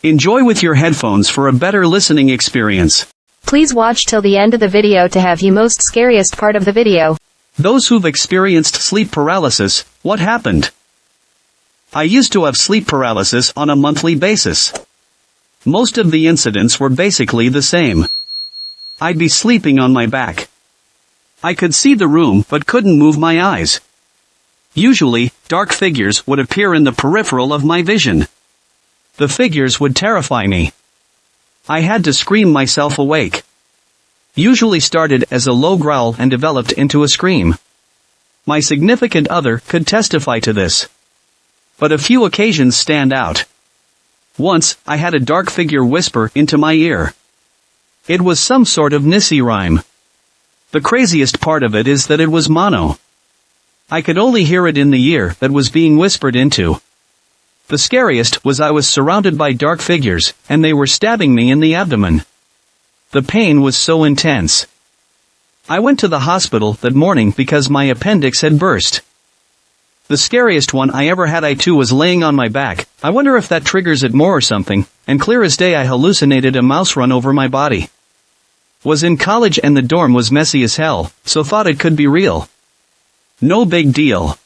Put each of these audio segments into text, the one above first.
Enjoy with your headphones for a better listening experience. Please watch till the end of the video to have you most scariest part of the video. Those who've experienced sleep paralysis, what happened? I used to have sleep paralysis on a monthly basis. Most of the incidents were basically the same. I'd be sleeping on my back. I could see the room but couldn't move my eyes. Usually, dark figures would appear in the peripheral of my vision. The figures would terrify me. I had to scream myself awake. Usually started as a low growl and developed into a scream. My significant other could testify to this. But a few occasions stand out. Once, I had a dark figure whisper into my ear. It was some sort of Nissi rhyme. The craziest part of it is that it was mono. I could only hear it in the ear that was being whispered into. The scariest was I was surrounded by dark figures, and they were stabbing me in the abdomen. The pain was so intense. I went to the hospital that morning because my appendix had burst. The scariest one I ever had I too was laying on my back. I wonder if that triggers it more or something, and clear as day I hallucinated a mouse run over my body. Was in college and the dorm was messy as hell, so thought it could be real. No big deal.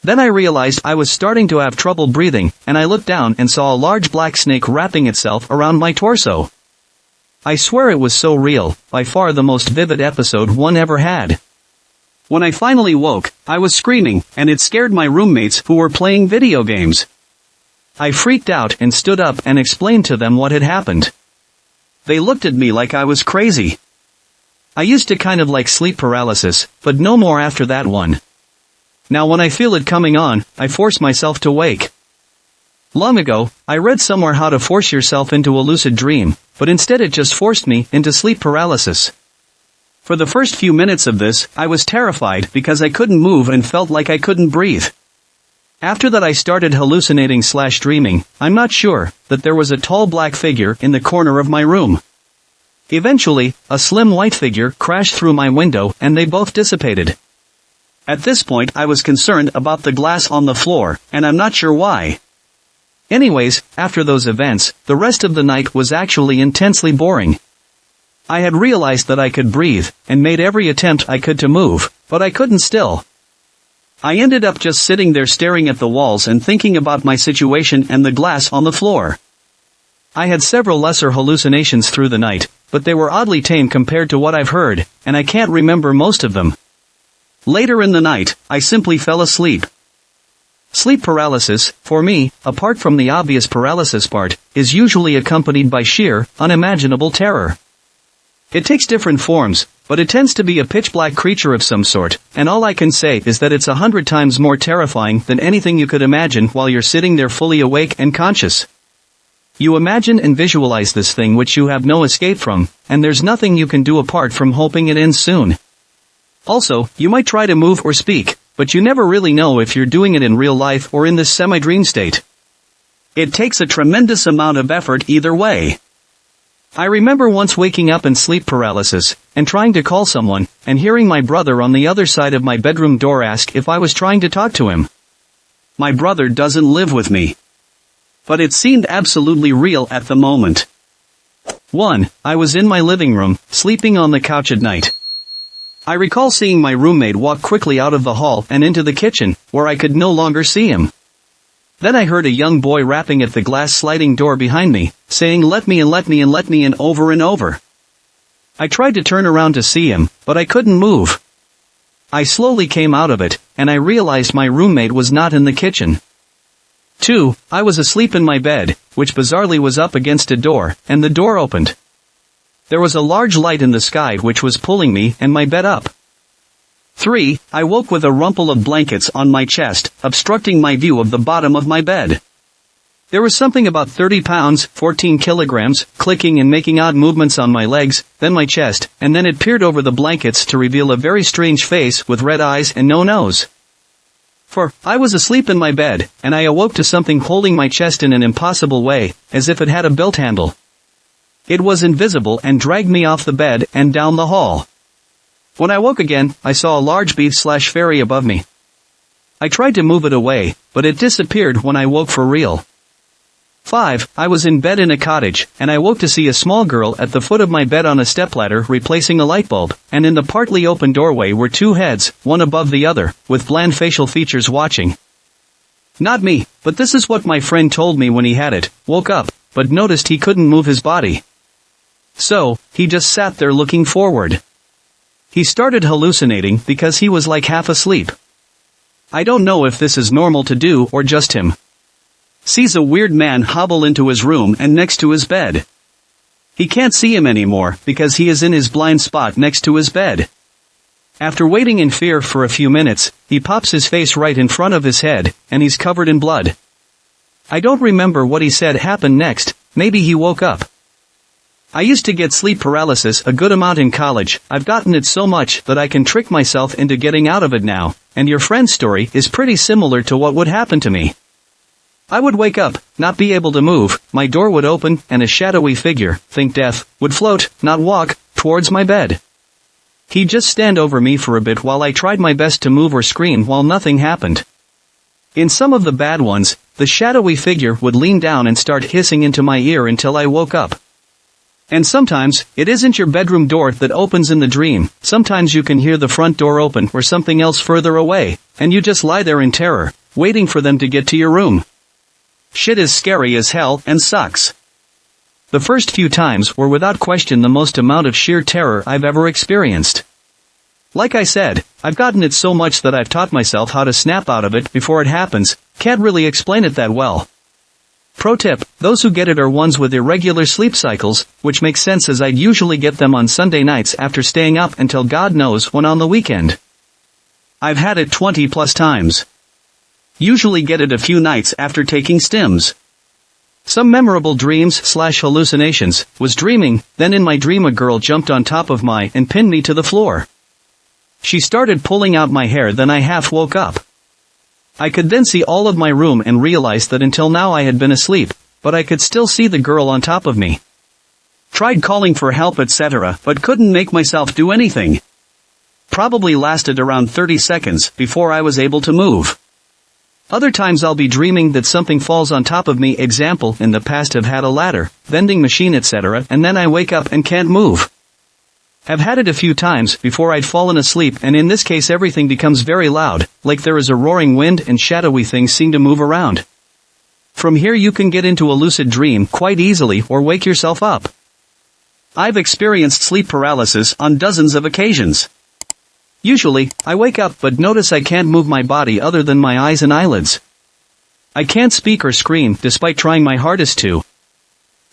Then I realized I was starting to have trouble breathing, and I looked down and saw a large black snake wrapping itself around my torso. I swear it was so real, by far the most vivid episode one ever had. When I finally woke, I was screaming, and it scared my roommates who were playing video games. I freaked out and stood up and explained to them what had happened. They looked at me like I was crazy. I used to kind of like sleep paralysis, but no more after that one. Now when I feel it coming on, I force myself to wake. Long ago, I read somewhere how to force yourself into a lucid dream, but instead it just forced me into sleep paralysis. For the first few minutes of this, I was terrified because I couldn't move and felt like I couldn't breathe. After that I started hallucinating/dreaming. I'm not sure that there was a tall black figure in the corner of my room. Eventually, a slim white figure crashed through my window and they both dissipated. At this point I was concerned about the glass on the floor, and I'm not sure why. Anyways, after those events, the rest of the night was actually intensely boring. I had realized that I could breathe, and made every attempt I could to move, but I couldn't still. I ended up just sitting there staring at the walls and thinking about my situation and the glass on the floor. I had several lesser hallucinations through the night, but they were oddly tame compared to what I've heard, and I can't remember most of them. Later in the night, I simply fell asleep. Sleep paralysis, for me, apart from the obvious paralysis part, is usually accompanied by sheer, unimaginable terror. It takes different forms, but it tends to be a pitch-black creature of some sort, and all I can say is that it's 100 times more terrifying than anything you could imagine while you're sitting there fully awake and conscious. You imagine and visualize this thing which you have no escape from, and there's nothing you can do apart from hoping it ends soon. Also, you might try to move or speak, but you never really know if you're doing it in real life or in this semi-dream state. It takes a tremendous amount of effort either way. I remember once waking up in sleep paralysis, and trying to call someone, and hearing my brother on the other side of my bedroom door ask if I was trying to talk to him. My brother doesn't live with me. But it seemed absolutely real at the moment. 1. I was in my living room, sleeping on the couch at night. I recall seeing my roommate walk quickly out of the hall and into the kitchen, where I could no longer see him. Then I heard a young boy rapping at the glass sliding door behind me, saying let me in, let me in, let me in over and over. I tried to turn around to see him, but I couldn't move. I slowly came out of it, and I realized my roommate was not in the kitchen. 2. I was asleep in my bed, which bizarrely was up against a door, and the door opened. There was a large light in the sky which was pulling me and my bed up. 3. I woke with a rumple of blankets on my chest, obstructing my view of the bottom of my bed. There was something about 30 pounds, 14 kilograms, clicking and making odd movements on my legs, then my chest, and then it peered over the blankets to reveal a very strange face with red eyes and no nose. 4. I was asleep in my bed, and I awoke to something holding my chest in an impossible way, as if it had a belt handle. It was invisible and dragged me off the bed and down the hall. When I woke again, I saw a large beast/fairy above me. I tried to move it away, but it disappeared when I woke for real. 5. I was in bed in a cottage, and I woke to see a small girl at the foot of my bed on a stepladder replacing a light bulb, and in the partly open doorway were two heads, one above the other, with bland facial features watching. Not me, but this is what my friend told me when he had it, woke up, but noticed he couldn't move his body. So, he just sat there looking forward. He started hallucinating because he was like half asleep. I don't know if this is normal to do or just him. Sees a weird man hobble into his room and next to his bed. He can't see him anymore because he is in his blind spot next to his bed. After waiting in fear for a few minutes, he pops his face right in front of his head, and he's covered in blood. I don't remember what he said happened next, maybe he woke up. I used to get sleep paralysis a good amount in college. I've gotten it so much that I can trick myself into getting out of it now, and your friend's story is pretty similar to what would happen to me. I would wake up, not be able to move, my door would open, and a shadowy figure, think death, would float, not walk, towards my bed. He'd just stand over me for a bit while I tried my best to move or scream while nothing happened. In some of the bad ones, the shadowy figure would lean down and start hissing into my ear until I woke up. And sometimes, it isn't your bedroom door that opens in the dream, sometimes you can hear the front door open or something else further away, and you just lie there in terror, waiting for them to get to your room. Shit is scary as hell and sucks. The first few times were without question the most amount of sheer terror I've ever experienced. Like I said, I've gotten it so much that I've taught myself how to snap out of it before it happens, can't really explain it that well. Pro tip, those who get it are ones with irregular sleep cycles, which makes sense as I'd usually get them on Sunday nights after staying up until God knows when on the weekend. I've had it 20 plus times. Usually get it a few nights after taking stims. Some memorable dreams/hallucinations, was dreaming, then in my dream a girl jumped on top of my and pinned me to the floor. She started pulling out my hair, then I half woke up. I could then see all of my room and realized that until now I had been asleep, but I could still see the girl on top of me. Tried calling for help etc., but couldn't make myself do anything. Probably lasted around 30 seconds before I was able to move. Other times I'll be dreaming that something falls on top of me, example, in the past have had a ladder, vending machine etc., and then I wake up and can't move. Have had it a few times before I'd fallen asleep, and in this case everything becomes very loud, like there is a roaring wind and shadowy things seem to move around. From here you can get into a lucid dream quite easily or wake yourself up. I've experienced sleep paralysis on dozens of occasions. Usually, I wake up but notice I can't move my body other than my eyes and eyelids. I can't speak or scream despite trying my hardest to.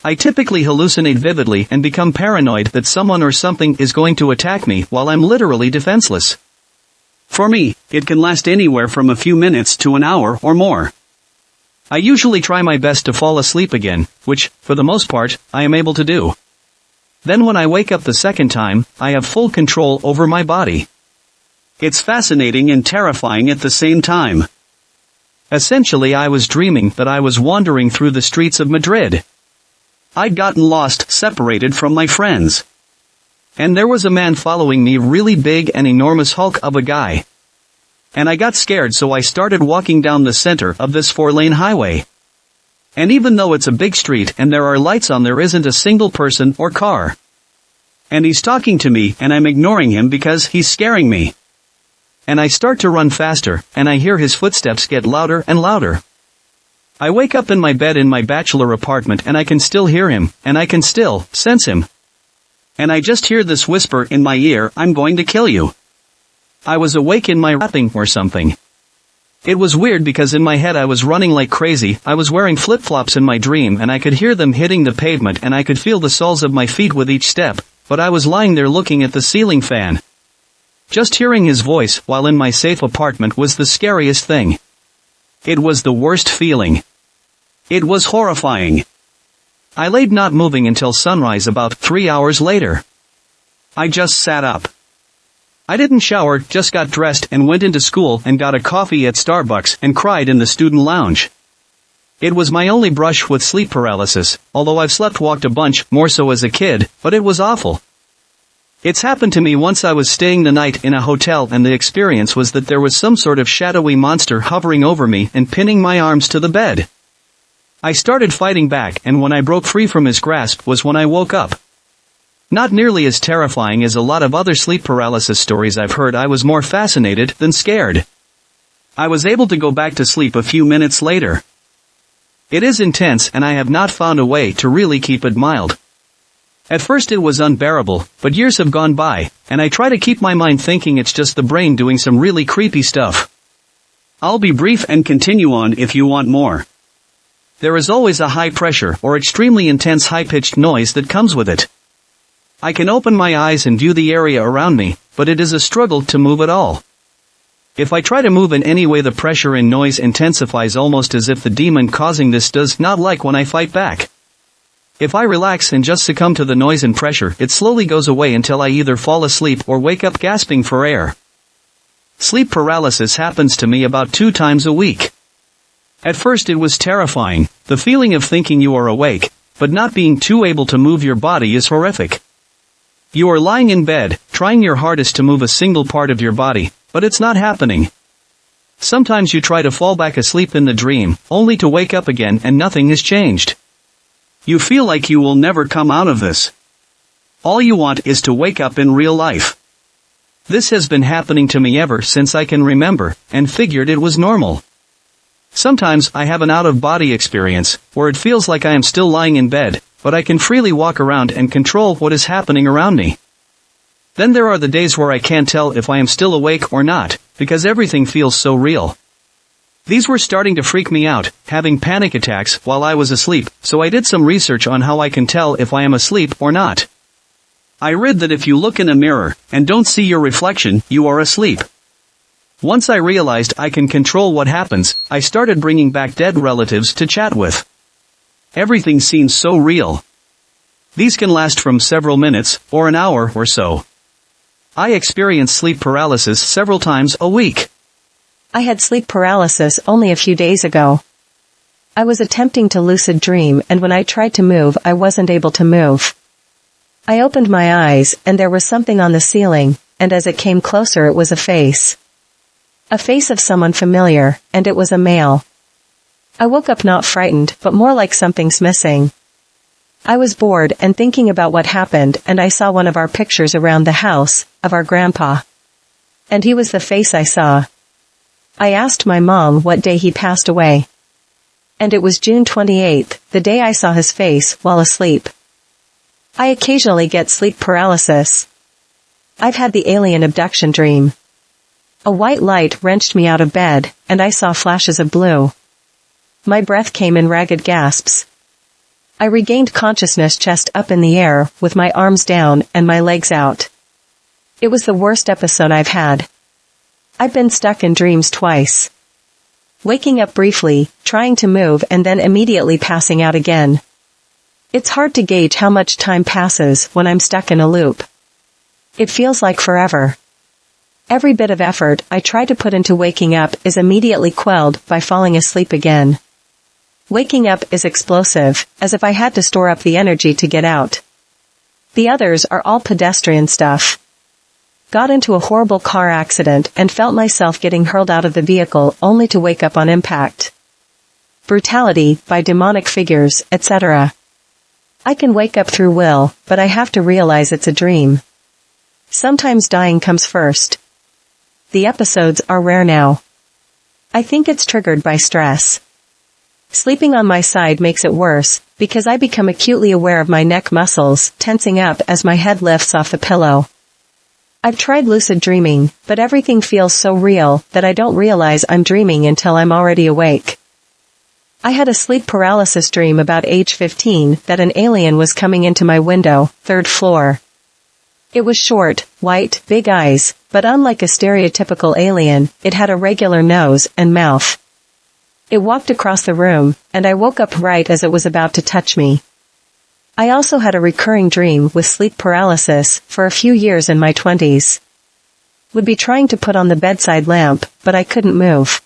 I typically hallucinate vividly and become paranoid that someone or something is going to attack me while I'm literally defenseless. For me, it can last anywhere from a few minutes to an hour or more. I usually try my best to fall asleep again, which, for the most part, I am able to do. Then when I wake up the second time, I have full control over my body. It's fascinating and terrifying at the same time. Essentially I was dreaming that I was wandering through the streets of Madrid. I'd gotten lost, separated from my friends. And there was a man following me, really big and enormous hulk of a guy. And I got scared, so I started walking down the center of this 4-lane highway. And even though it's a big street and there are lights on, there isn't a single person or car. And he's talking to me and I'm ignoring him because he's scaring me. And I start to run faster, and I hear his footsteps get louder and louder. I wake up in my bed in my bachelor apartment and I can still hear him, and I can still sense him. And I just hear this whisper in my ear, "I'm going to kill you." I was awake in my rapping or something. It was weird because in my head I was running like crazy. I was wearing flip-flops in my dream and I could hear them hitting the pavement and I could feel the soles of my feet with each step, but I was lying there looking at the ceiling fan. Just hearing his voice while in my safe apartment was the scariest thing. It was the worst feeling. It was horrifying. I laid not moving until sunrise about 3 hours later. I just sat up. I didn't shower, just got dressed and went into school and got a coffee at Starbucks and cried in the student lounge. It was my only brush with sleep paralysis, although I've slept-walked a bunch, more so as a kid, but it was awful. It's happened to me once. I was staying the night in a hotel and the experience was that there was some sort of shadowy monster hovering over me and pinning my arms to the bed. I started fighting back, and when I broke free from his grasp was when I woke up. Not nearly as terrifying as a lot of other sleep paralysis stories I've heard. I was more fascinated than scared. I was able to go back to sleep a few minutes later. It is intense, and I have not found a way to really keep it mild. At first it was unbearable, but years have gone by, and I try to keep my mind thinking it's just the brain doing some really creepy stuff. I'll be brief and continue on if you want more. There is always a high pressure or extremely intense high-pitched noise that comes with it. I can open my eyes and view the area around me, but it is a struggle to move at all. If I try to move in any way, the pressure and noise intensifies, almost as if the demon causing this does not like when I fight back. If I relax and just succumb to the noise and pressure, it slowly goes away until I either fall asleep or wake up gasping for air. Sleep paralysis happens to me about 2 times a week. At first it was terrifying. The feeling of thinking you are awake, but not being too able to move your body is horrific. You are lying in bed, trying your hardest to move a single part of your body, but it's not happening. Sometimes you try to fall back asleep in the dream, only to wake up again and nothing has changed. You feel like you will never come out of this. All you want is to wake up in real life. This has been happening to me ever since I can remember, and figured it was normal. Sometimes I have an out-of-body experience, where it feels like I am still lying in bed, but I can freely walk around and control what is happening around me. Then there are the days where I can't tell if I am still awake or not, because everything feels so real. These were starting to freak me out, having panic attacks while I was asleep, so I did some research on how I can tell if I am asleep or not. I read that if you look in a mirror, and don't see your reflection, you are asleep. Once I realized I can control what happens, I started bringing back dead relatives to chat with. Everything seems so real. These can last from several minutes, or an hour or so. I experience sleep paralysis several times a week. I had sleep paralysis only a few days ago. I was attempting to lucid dream, and when I tried to move, I wasn't able to move. I opened my eyes, and there was something on the ceiling, and as it came closer it was a face. A face of someone familiar, and it was a male. I woke up not frightened, but more like something's missing. I was bored and thinking about what happened, and I saw one of our pictures around the house, of our grandpa. And he was the face I saw. I asked my mom what day he passed away. And it was June 28th, the day I saw his face while asleep. I occasionally get sleep paralysis. I've had the alien abduction dream. A white light wrenched me out of bed, and I saw flashes of blue. My breath came in ragged gasps. I regained consciousness, chest up in the air, with my arms down and my legs out. It was the worst episode I've had. I've been stuck in dreams twice. Waking up briefly, trying to move, and then immediately passing out again. It's hard to gauge how much time passes when I'm stuck in a loop. It feels like forever. Every bit of effort I try to put into waking up is immediately quelled by falling asleep again. Waking up is explosive, as if I had to store up the energy to get out. The others are all pedestrian stuff. Got into a horrible car accident and felt myself getting hurled out of the vehicle only to wake up on impact. Brutality by demonic figures, etc. I can wake up through will, but I have to realize it's a dream. Sometimes dying comes first. The episodes are rare now. I think it's triggered by stress. Sleeping on my side makes it worse, because I become acutely aware of my neck muscles tensing up as my head lifts off the pillow. I've tried lucid dreaming, but everything feels so real that I don't realize I'm dreaming until I'm already awake. I had a sleep paralysis dream about age 15 that an alien was coming into my window, 3rd floor. It was short, white, big eyes, but unlike a stereotypical alien, it had a regular nose and mouth. It walked across the room, and I woke up right as it was about to touch me. I also had a recurring dream with sleep paralysis for a few years in my 20s. Would be trying to put on the bedside lamp, but I couldn't move.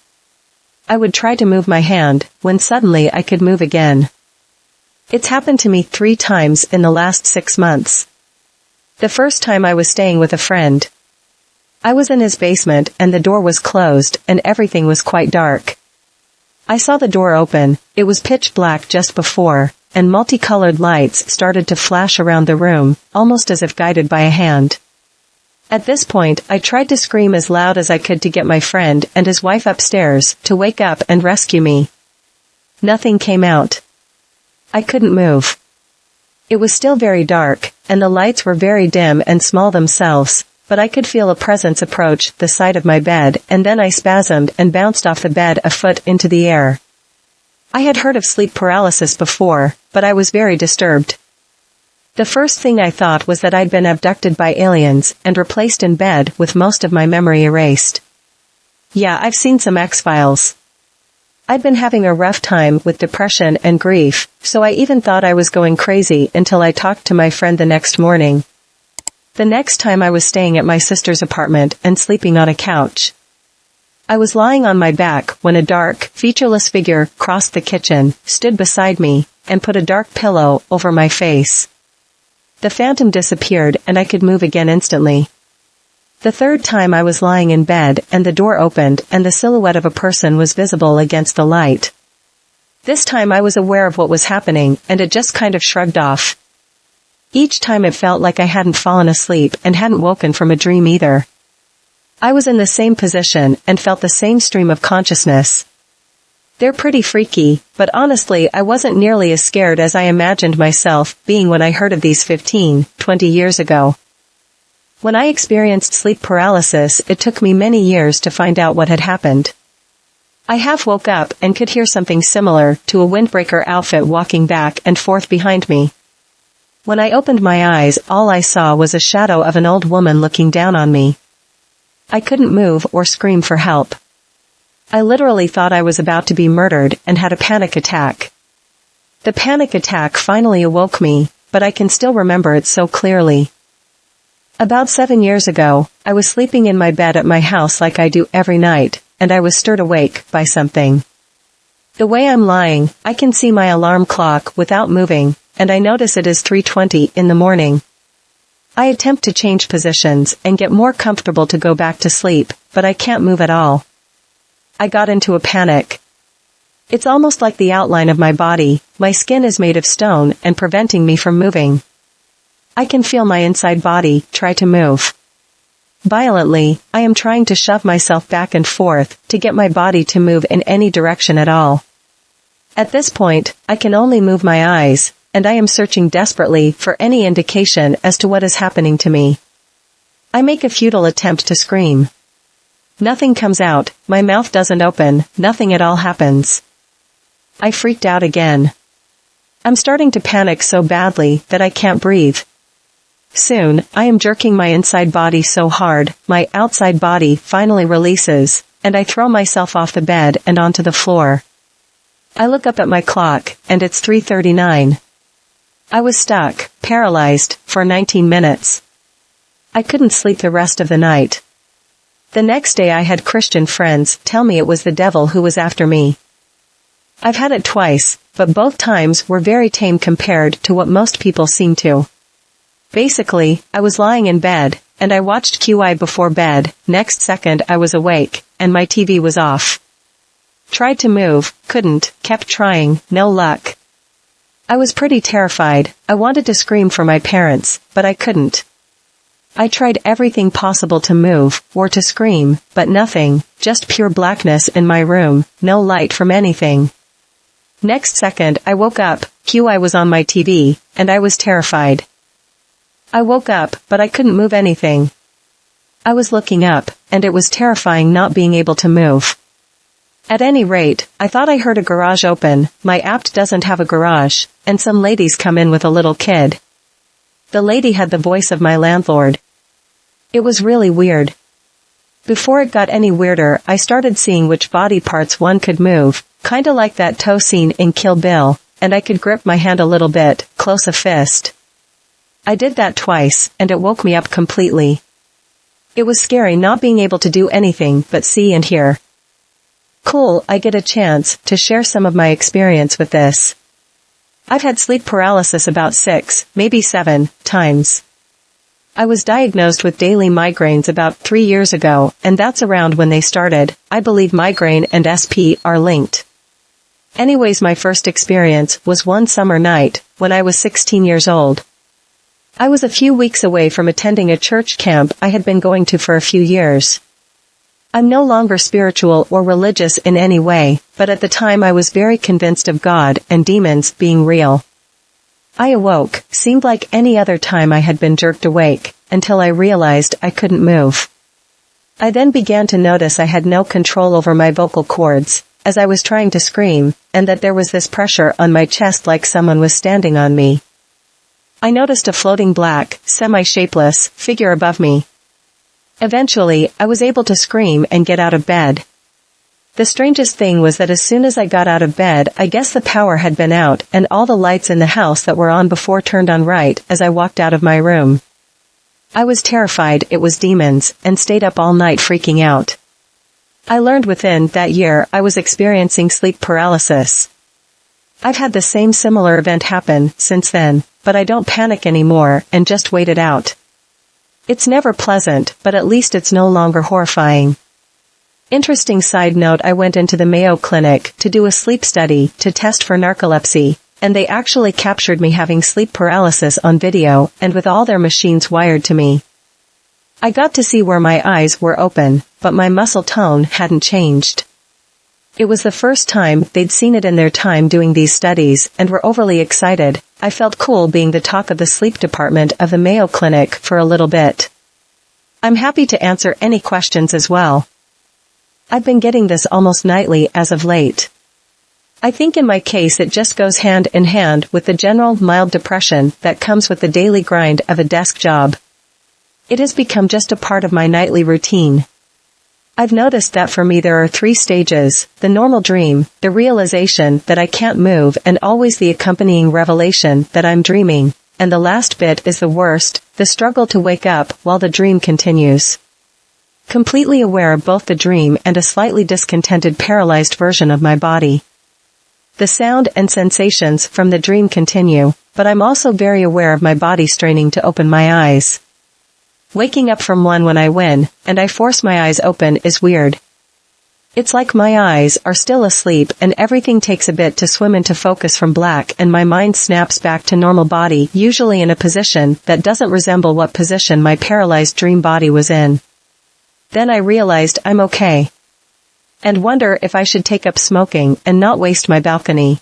I would try to move my hand, when suddenly I could move again. It's happened to me 3 times in the last 6 months. The first time I was staying with a friend. I was in his basement and the door was closed and everything was quite dark. I saw the door open, it was pitch black just before, and multicolored lights started to flash around the room, almost as if guided by a hand. At this point, I tried to scream as loud as I could to get my friend and his wife upstairs to wake up and rescue me. Nothing came out. I couldn't move. It was still very dark, and the lights were very dim and small themselves, but I could feel a presence approach the side of my bed, and then I spasmed and bounced off the bed a foot into the air. I had heard of sleep paralysis before, but I was very disturbed. The first thing I thought was that I'd been abducted by aliens and replaced in bed with most of my memory erased. Yeah, I've seen some X-Files. I'd been having a rough time with depression and grief, so I even thought I was going crazy until I talked to my friend the next morning. The next time I was staying at my sister's apartment and sleeping on a couch. I was lying on my back when a dark, featureless figure crossed the kitchen, stood beside me, and put a dark pillow over my face. The phantom disappeared and I could move again instantly. The third time I was lying in bed and the door opened and the silhouette of a person was visible against the light. This time I was aware of what was happening and it just kind of shrugged off. Each time it felt like I hadn't fallen asleep and hadn't woken from a dream either. I was in the same position and felt the same stream of consciousness. They're pretty freaky, but honestly I wasn't nearly as scared as I imagined myself being when I heard of these 15, 20 years ago. When I experienced sleep paralysis, it took me many years to find out what had happened. I half woke up and could hear something similar to a windbreaker outfit walking back and forth behind me. When I opened my eyes, all I saw was a shadow of an old woman looking down on me. I couldn't move or scream for help. I literally thought I was about to be murdered and had a panic attack. The panic attack finally awoke me, but I can still remember it so clearly. About 7 years ago, I was sleeping in my bed at my house like I do every night, and I was stirred awake by something. The way I'm lying, I can see my alarm clock without moving, and I notice it is 3:20 in the morning. I attempt to change positions and get more comfortable to go back to sleep, but I can't move at all. I got into a panic. It's almost like the outline of my body, my skin is made of stone and preventing me from moving. I can feel my inside body try to move. Violently, I am trying to shove myself back and forth to get my body to move in any direction at all. At this point, I can only move my eyes, and I am searching desperately for any indication as to what is happening to me. I make a futile attempt to scream. Nothing comes out, my mouth doesn't open, nothing at all happens. I freaked out again. I'm starting to panic so badly that I can't breathe. Soon, I am jerking my inside body so hard, my outside body finally releases, and I throw myself off the bed and onto the floor. I look up at my clock, and it's 3:39. I was stuck, paralyzed, for 19 minutes. I couldn't sleep the rest of the night. The next day I had Christian friends tell me it was the devil who was after me. I've had it twice, but both times were very tame compared to what most people seem to. Basically, I was lying in bed, and I watched QI before bed, next second I was awake, and my TV was off. Tried to move, couldn't, kept trying, no luck. I was pretty terrified, I wanted to scream for my parents, but I couldn't. I tried everything possible to move, or to scream, but nothing, just pure blackness in my room, no light from anything. Next second I woke up, QI was on my TV, and I was terrified. I woke up, but I couldn't move anything. I was looking up, and it was terrifying not being able to move. At any rate, I thought I heard a garage open, my apt doesn't have a garage, and some ladies come in with a little kid. The lady had the voice of my landlord. It was really weird. Before it got any weirder, I started seeing which body parts one could move, kinda like that toe scene in Kill Bill, and I could grip my hand a little bit, close a fist. I did that twice, and it woke me up completely. It was scary not being able to do anything but see and hear. Cool, I get a chance to share some of my experience with this. I've had sleep paralysis about 6, maybe 7, times. I was diagnosed with daily migraines about 3 years ago, and that's around when they started. I believe migraine and SP are linked. Anyways, my first experience was one summer night, when I was 16 years old. I was a few weeks away from attending a church camp I had been going to for a few years. I'm no longer spiritual or religious in any way, but at the time I was very convinced of God and demons being real. I awoke, seemed like any other time I had been jerked awake, until I realized I couldn't move. I then began to notice I had no control over my vocal cords, as I was trying to scream, and that there was this pressure on my chest like someone was standing on me. I noticed a floating black, semi-shapeless, figure above me. Eventually, I was able to scream and get out of bed. The strangest thing was that as soon as I got out of bed, I guess the power had been out and all the lights in the house that were on before turned on right as I walked out of my room. I was terrified it was demons and stayed up all night freaking out. I learned within that year I was experiencing sleep paralysis. I've had the same similar event happen since then, but I don't panic anymore and just wait it out. It's never pleasant, but at least it's no longer horrifying. Interesting side note, I went into the Mayo Clinic to do a sleep study to test for narcolepsy, and they actually captured me having sleep paralysis on video and with all their machines wired to me. I got to see where my eyes were open, but my muscle tone hadn't changed. It was the first time they'd seen it in their time doing these studies and were overly excited. I felt cool being the talk of the sleep department of the Mayo Clinic for a little bit. I'm happy to answer any questions as well. I've been getting this almost nightly as of late. I think in my case it just goes hand in hand with the general mild depression that comes with the daily grind of a desk job. It has become just a part of my nightly routine. I've noticed that for me there are 3 stages: the normal dream, the realization that I can't move, and always the accompanying revelation that I'm dreaming, and the last bit is the worst, the struggle to wake up while the dream continues. Completely aware of both the dream and a slightly discontented paralyzed version of my body. The sound and sensations from the dream continue, but I'm also very aware of my body straining to open my eyes. Waking up from one when I win, and I force my eyes open is weird. It's like my eyes are still asleep and everything takes a bit to swim into focus from black and my mind snaps back to normal body, usually in a position that doesn't resemble what position my paralyzed dream body was in. Then I realized I'm okay. And wonder if I should take up smoking and not waste my balcony.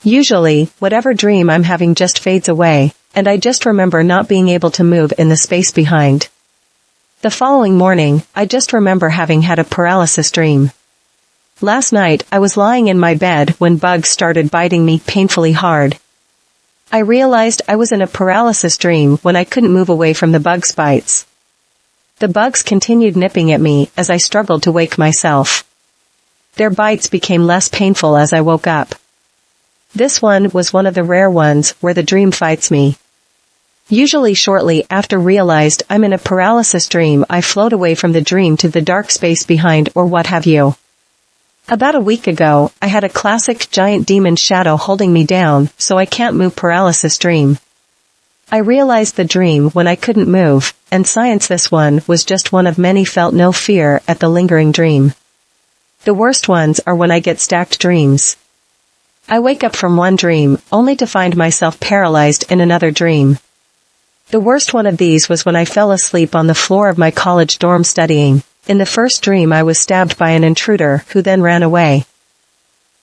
Usually, whatever dream I'm having just fades away, and I just remember not being able to move in the space behind. The following morning, I just remember having had a paralysis dream. Last night, I was lying in my bed when bugs started biting me painfully hard. I realized I was in a paralysis dream when I couldn't move away from the bugs' bites. The bugs continued nipping at me as I struggled to wake myself. Their bites became less painful as I woke up. This one was one of the rare ones where the dream fights me. Usually shortly after realized I'm in a paralysis dream, I float away from the dream to the dark space behind or what have you. About a week ago, I had a classic giant demon shadow holding me down, so I can't move paralysis dream. I realized the dream when I couldn't move, and science this one was just one of many, felt no fear at the lingering dream. The worst ones are when I get stacked dreams. I wake up from one dream, only to find myself paralyzed in another dream. The worst one of these was when I fell asleep on the floor of my college dorm studying. In the first dream I was stabbed by an intruder who then ran away.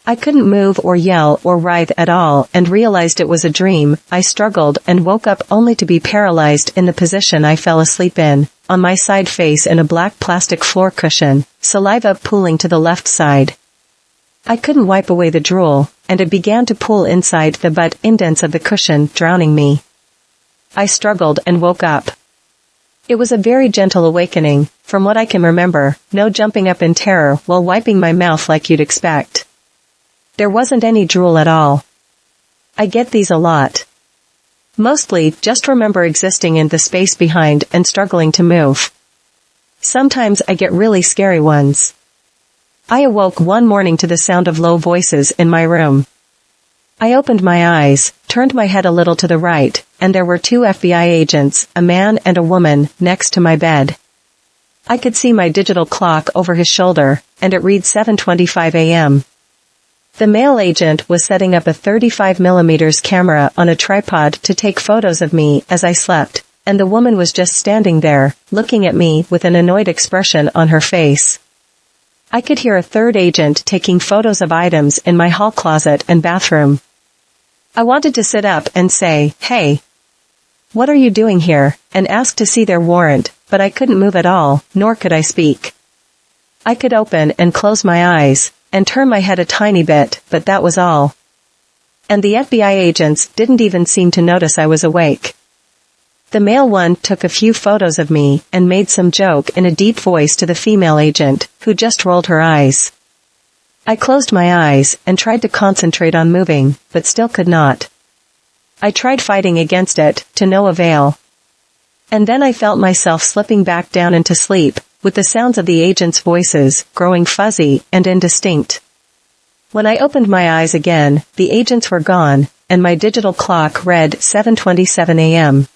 I couldn't move or yell or writhe at all and realized it was a dream. I struggled and woke up only to be paralyzed in the position I fell asleep in, on my side face in a black plastic floor cushion, saliva pooling to the left side. I couldn't wipe away the drool, and it began to pool inside the butt indents of the cushion, drowning me. I struggled and woke up. It was a very gentle awakening, from what I can remember, no jumping up in terror while wiping my mouth like you'd expect. There wasn't any drool at all. I get these a lot. Mostly, just remember existing in the space behind and struggling to move. Sometimes I get really scary ones. I awoke one morning to the sound of low voices in my room. I opened my eyes, turned my head a little to the right, and there were 2 FBI agents, a man and a woman, next to my bed. I could see my digital clock over his shoulder, and it read 7:25 a.m. The male agent was setting up a 35mm camera on a tripod to take photos of me as I slept, and the woman was just standing there, looking at me with an annoyed expression on her face. I could hear a third agent taking photos of items in my hall closet and bathroom. I wanted to sit up and say, "Hey, what are you doing here?" and ask to see their warrant, but I couldn't move at all, nor could I speak. I could open and close my eyes, and turn my head a tiny bit, but that was all. And the FBI agents didn't even seem to notice I was awake. The male one took a few photos of me and made some joke in a deep voice to the female agent, who just rolled her eyes. I closed my eyes and tried to concentrate on moving, but still could not. I tried fighting against it, to no avail. And then I felt myself slipping back down into sleep, with the sounds of the agents' voices growing fuzzy and indistinct. When I opened my eyes again, the agents were gone, and my digital clock read 7:27 a.m.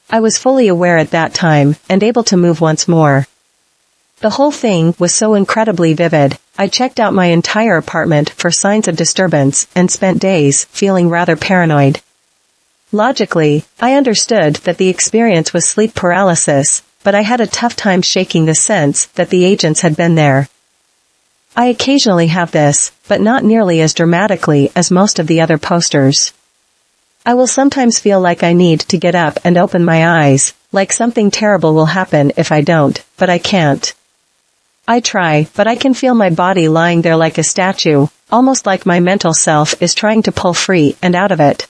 I was fully aware at that time, and able to move once more. The whole thing was so incredibly vivid, I checked out my entire apartment for signs of disturbance, and spent days feeling rather paranoid. Logically, I understood that the experience was sleep paralysis, but I had a tough time shaking the sense that the agents had been there. I occasionally have this, but not nearly as dramatically as most of the other posters. I will sometimes feel like I need to get up and open my eyes, like something terrible will happen if I don't, but I can't. I try, but I can feel my body lying there like a statue, almost like my mental self is trying to pull free and out of it.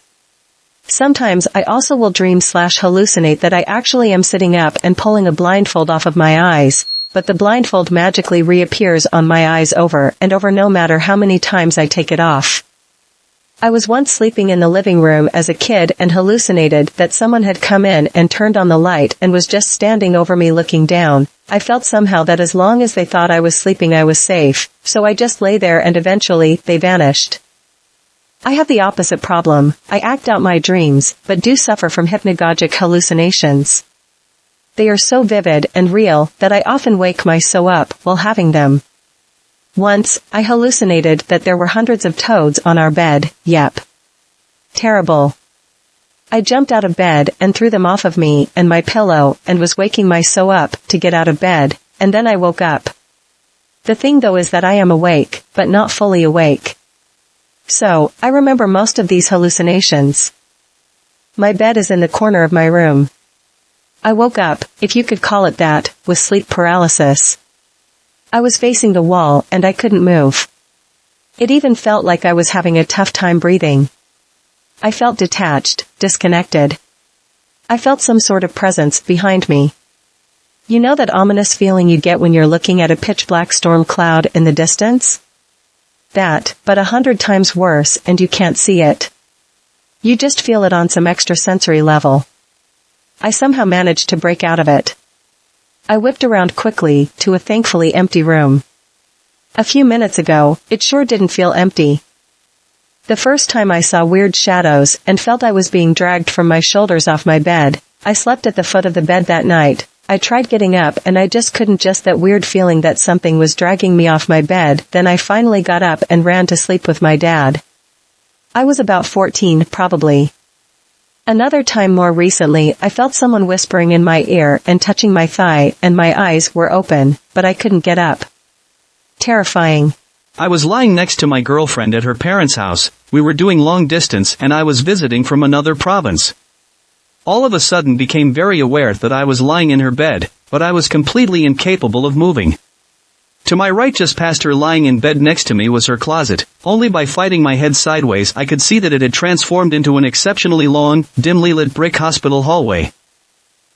Sometimes I also will dream/hallucinate that I actually am sitting up and pulling a blindfold off of my eyes, but the blindfold magically reappears on my eyes over and over no matter how many times I take it off. I was once sleeping in the living room as a kid and hallucinated that someone had come in and turned on the light and was just standing over me looking down. I felt somehow that as long as they thought I was sleeping I was safe, so I just lay there and eventually they vanished. I have the opposite problem. I act out my dreams, but do suffer from hypnagogic hallucinations. They are so vivid and real that I often wake myself up while having them. Once, I hallucinated that there were hundreds of toads on our bed. Yep. Terrible. I jumped out of bed and threw them off of me and my pillow and was waking myself up to get out of bed, and then I woke up. The thing though is that I am awake, but not fully awake. So, I remember most of these hallucinations. My bed is in the corner of my room. I woke up, if you could call it that, with sleep paralysis. I was facing the wall and I couldn't move. It even felt like I was having a tough time breathing. I felt detached, disconnected. I felt some sort of presence behind me. You know that ominous feeling you get when you're looking at a pitch-black storm cloud in the distance? That, but 100 times worse, and you can't see it. You just feel it on some extrasensory level. I somehow managed to break out of it. I whipped around quickly to a thankfully empty room. A few minutes ago, it sure didn't feel empty. The first time I saw weird shadows and felt I was being dragged from my shoulders off my bed, I slept at the foot of the bed that night. I tried getting up and I just couldn't, just that weird feeling that something was dragging me off my bed. Then I finally got up and ran to sleep with my dad. I was about 14, probably. Another time more recently, I felt someone whispering in my ear and touching my thigh, and my eyes were open, but I couldn't get up. Terrifying. I was lying next to my girlfriend at her parents' house. We were doing long distance and I was visiting from another province. All of a sudden became very aware that I was lying in her bed, but I was completely incapable of moving. To my right, just past her lying in bed next to me, was her closet. Only by fighting my head sideways I could see that it had transformed into an exceptionally long, dimly lit brick hospital hallway.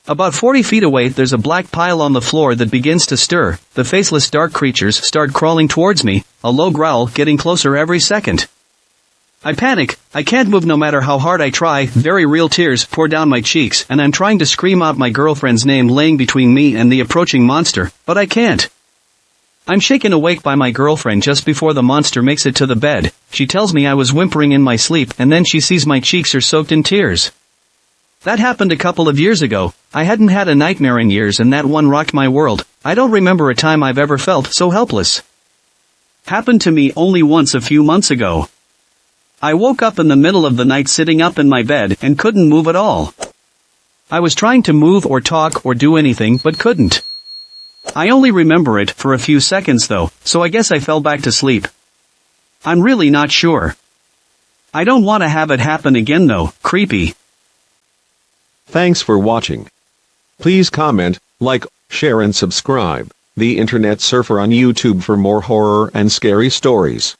About 40 feet away there's a black pile on the floor that begins to stir. The faceless dark creatures start crawling towards me, a low growl getting closer every second. I panic. I can't move no matter how hard I try. Very real tears pour down my cheeks and I'm trying to scream out my girlfriend's name laying between me and the approaching monster, but I can't. I'm shaken awake by my girlfriend just before the monster makes it to the bed. She tells me I was whimpering in my sleep and then she sees my cheeks are soaked in tears. That happened a couple of years ago. I hadn't had a nightmare in years and that one rocked my world. I don't remember a time I've ever felt so helpless. Happened to me only once a few months ago. I woke up in the middle of the night sitting up in my bed and couldn't move at all. I was trying to move or talk or do anything but couldn't. I only remember it for a few seconds though, so I guess I fell back to sleep. I'm really not sure. I don't want to have it happen again though, creepy. Thanks for watching. Please comment, like, share and subscribe. The Internet Surfer on YouTube for more horror and scary stories.